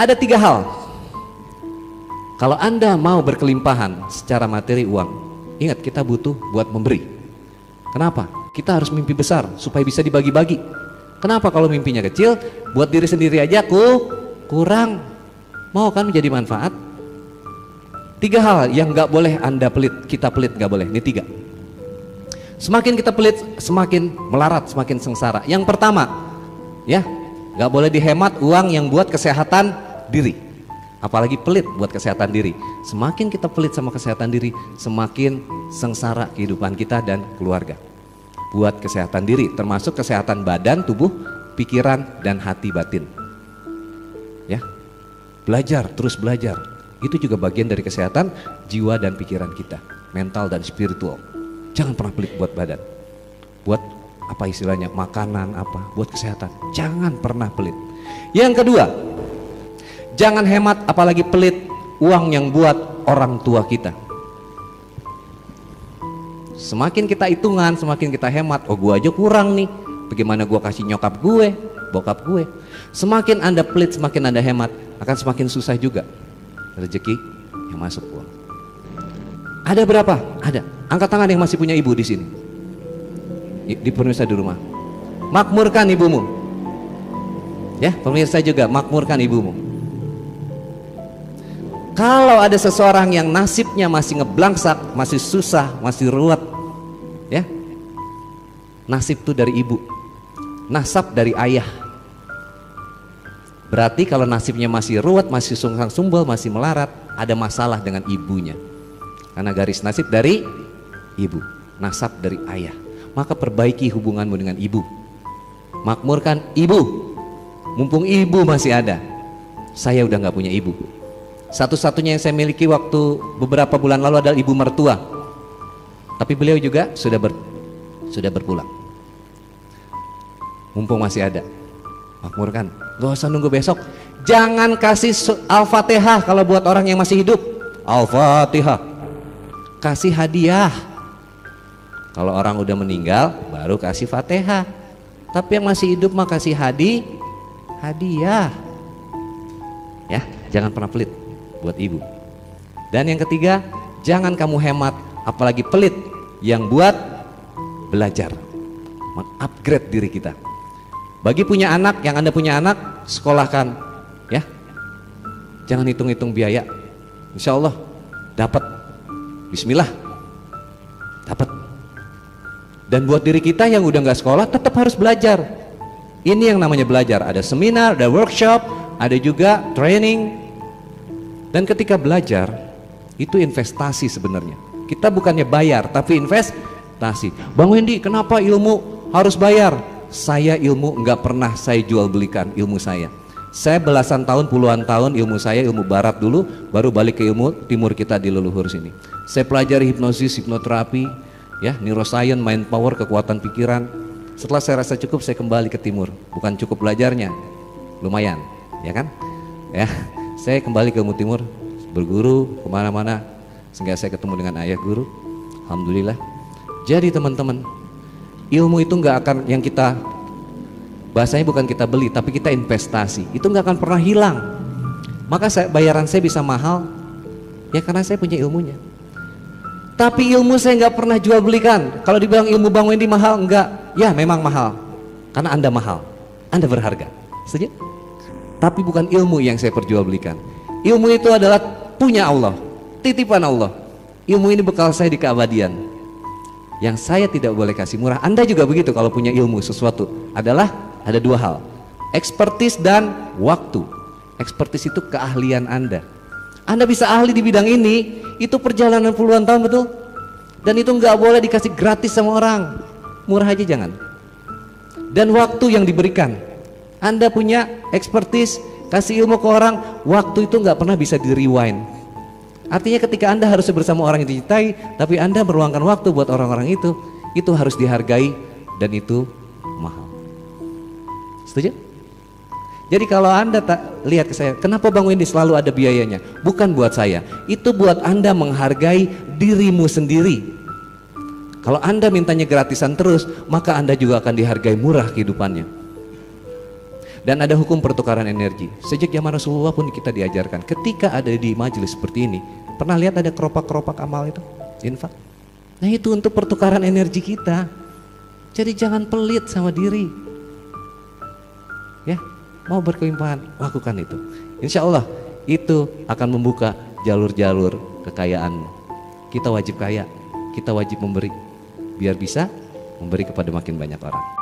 Ada 3 hal. Kalau Anda mau berkelimpahan secara materi uang, ingat kita butuh buat memberi. Kenapa? Kita harus mimpi besar supaya bisa dibagi-bagi. Kenapa kalau mimpinya kecil, buat diri sendiri aja kurang. Mau kan menjadi manfaat? 3 hal yang nggak boleh Anda pelit, kita pelit nggak boleh. Ini 3. Semakin kita pelit, semakin melarat, semakin sengsara. Yang pertama, ya, nggak boleh dihemat uang yang buat kesehatan diri. Apalagi pelit buat kesehatan diri. Semakin kita pelit sama kesehatan diri, semakin sengsara kehidupan kita dan keluarga. Buat kesehatan diri, termasuk kesehatan badan, tubuh, pikiran, dan hati batin. Ya, belajar, terus belajar. Itu juga bagian dari kesehatan jiwa dan pikiran kita, mental dan spiritual. Jangan pernah pelit buat badan, buat apa istilahnya, makanan apa, buat kesehatan. Jangan pernah pelit. Yang kedua, jangan hemat apalagi pelit uang yang buat orang tua kita. Semakin kita hitungan, semakin kita hemat. Oh, gua aja kurang nih, bagaimana gua kasih nyokap gue, bokap gue. Semakin Anda pelit, semakin Anda hemat, akan semakin susah juga rezeki yang masuk uang. Ada berapa? Ada. Angkat tangan yang masih punya ibu di sini, di pemirsa di rumah. Makmurkan ibumu. Ya, pemirsa juga makmurkan ibumu. Kalau ada seseorang yang nasibnya masih ngeblangsak, masih susah, masih ruwet, ya, nasib itu dari ibu, nasab dari ayah. Berarti kalau nasibnya masih ruwet, masih sungsang sumbel, masih melarat, ada masalah dengan ibunya. Karena garis nasib dari ibu, nasab dari ayah. Maka perbaiki hubunganmu dengan ibu. Makmurkan ibu. Mumpung ibu masih ada. Saya udah nggak punya ibu. Satu-satunya yang saya miliki waktu beberapa bulan lalu adalah ibu mertua. Tapi beliau juga sudah berpulang. Mumpung masih ada, makmurkan. Gak usah nunggu besok. Jangan kasih Al-Fatihah kalau buat orang yang masih hidup. Al-Fatihah. Kasih hadiah. Kalau orang udah meninggal, baru kasih Fatihah. Tapi yang masih hidup mah kasih hadiah. Ya, jangan pernah pelit buat ibu. Dan yang ketiga, jangan kamu hemat apalagi pelit yang buat belajar, mengupgrade diri kita. Bagi punya anak, yang Anda punya anak, sekolahkan, ya. Jangan hitung-hitung biaya. Insya Allah dapat. Bismillah, dapat. Dan buat diri kita yang udah nggak sekolah, tetap harus belajar. Ini yang namanya belajar. Ada seminar, ada workshop, ada juga training. Dan ketika belajar, itu investasi sebenarnya. Kita bukannya bayar, tapi investasi. Bang Wendy, kenapa ilmu harus bayar? Saya ilmu nggak pernah saya jual belikan ilmu saya. Saya belasan tahun, puluhan tahun ilmu saya ilmu barat dulu, baru balik ke ilmu timur kita di leluhur sini. Saya pelajari hipnosis, hipnoterapi, ya, neuroscience, mind power, kekuatan pikiran. Setelah saya rasa cukup, saya kembali ke timur. Bukan cukup belajarnya, lumayan, ya kan? Ya, saya kembali ke ilmu timur, berguru kemana-mana, sehingga saya ketemu dengan ayah guru. Alhamdulillah. Jadi teman-teman, ilmu itu nggak akan yang kita bahasanya bukan kita beli, tapi kita investasi. Itu nggak akan pernah hilang. Maka bayaran saya bisa mahal, ya karena saya punya ilmunya. Tapi ilmu saya nggak pernah jual belikan. Kalau dibilang ilmu Bang Wendy mahal, enggak. Ya memang mahal, karena Anda mahal, Anda berharga. Setuju? Tapi bukan ilmu yang saya perjualbelikan. Ilmu itu adalah punya Allah, titipan Allah. Ilmu ini bekal saya di keabadian. Yang saya tidak boleh kasih murah. Anda juga begitu kalau punya ilmu sesuatu. Adalah ada 2 hal, expertise dan waktu. Expertise itu keahlian Anda. Anda bisa ahli di bidang ini, itu perjalanan puluhan tahun, betul? Dan itu nggak boleh dikasih gratis sama orang. Murah aja jangan. Dan waktu yang diberikan. Anda punya expertise, kasih ilmu ke orang, waktu itu nggak pernah bisa di rewind. Artinya ketika Anda harus bersama orang yang dicintai, tapi Anda meluangkan waktu buat orang-orang itu harus dihargai dan itu mahal. Setuju? Jadi kalau Anda tak lihat ke saya, kenapa Bang Wendy selalu ada biayanya? Bukan buat saya, itu buat Anda menghargai dirimu sendiri. Kalau Anda mintanya gratisan terus, maka Anda juga akan dihargai murah kehidupannya. Dan ada hukum pertukaran energi. Sejak zaman Rasulullah pun kita diajarkan. Ketika ada di majelis seperti ini, pernah lihat ada keropak-keropak amal itu? Infak. Nah itu untuk pertukaran energi kita. Jadi jangan pelit sama diri. Ya, mau berkelimpahan, lakukan itu. Insya Allah itu akan membuka jalur-jalur kekayaan. Kita wajib kaya, kita wajib memberi, biar bisa memberi kepada makin banyak orang.